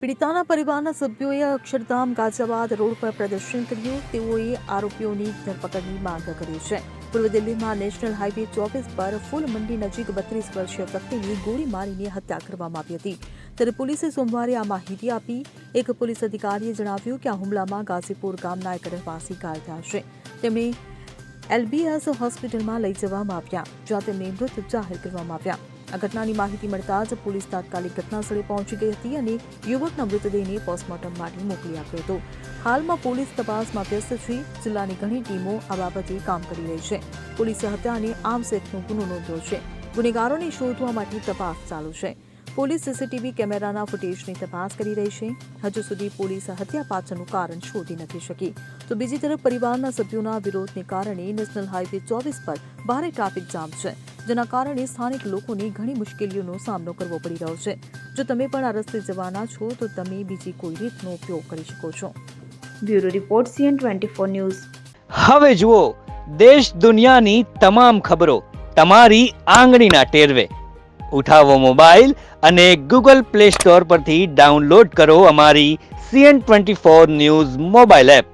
પીડિતાના પરિવારના સભ્યોએ અક્ષરધામ ગાઝિયાબાદ રોડ પર પ્રદર્શન કર્યું. તેઓએ આરોપીઓની ધરપકડની માંગ કરી છે. પૂર્વ દિલ્હીમાં નેશનલ હાઈવે 24 પર ફૂલ મંડી નજીક 32 વર્ષીય વ્યક્તિની ગોળી મારીને હત્યા કરવામાં આવી હતી. ત્યારે પોલીસે સોમવારે આ માહિતી આપી. એક પોલીસ અધિકારીએ જણાવ્યું કે આ હુમલામાં ગાઝીપુર ગામના એક રહેવાસી ઘાયલ થયા છે. તેમણે એલબીએસ હોસ્પિટલમાં લઈ જવામાં આવ્યા, જ્યાં તેમને મૃત જાહેર કરવામાં આવ્યા. આ ઘટનાની માહિતી મળતા જ પોલીસ તાત્કાલિક ઘટનાસ્થળે પહોંચી ગઈ હતી અને યુવકના મૃતદેહને પોસ્ટમોર્ટમ માટે મોકલી આપ્યો હતો. હાલમાં પોલીસ તપાસમાં વ્યસ્ત છે. જિલ્લાની ઘણી ટીમો આ બાબતે કામ કરી રહી છે. પોલીસે હત્યા અને આર્મ્સ એક્ટનો ગુનો નોંધ્યો છે. ગુનેગારોને શોધવા માટે તપાસ ચાલુ છે. પોલીસ સીસીટીવી કેમેરાના ફૂટેજની તપાસ કરી રહી છે. હજુ સુધી પોલીસ હત્યા પાછળનું કારણ શોધી નથી શકી. તો બીજી તરફ પરિવારના સભ્યોના વિરોધને કારણે નેશનલ હાઈવે 24 પર ભારે ટ્રાફિક જામ છે, જેના કારણે સ્થાનિક લોકોને ઘણી મુશ્કેલીઓનો સામનો કરવો પડી રહ્યો છે. જો તમે પણ આ રસ્તે જવાના છો તો તમે બીજી કોઈ રીતનો ઉપયોગ કરી શકો છો. Bureau report CN24 news. હવે જુઓ દેશ દુનિયાની તમામ ખબરો તમારી આંગળીના ટેરવે. ઉઠાવો મોબાઈલ અને Google Play Store પરથી ડાઉનલોડ કરો અમારી CN24 ન્યૂઝ મોબાઈલ એપ.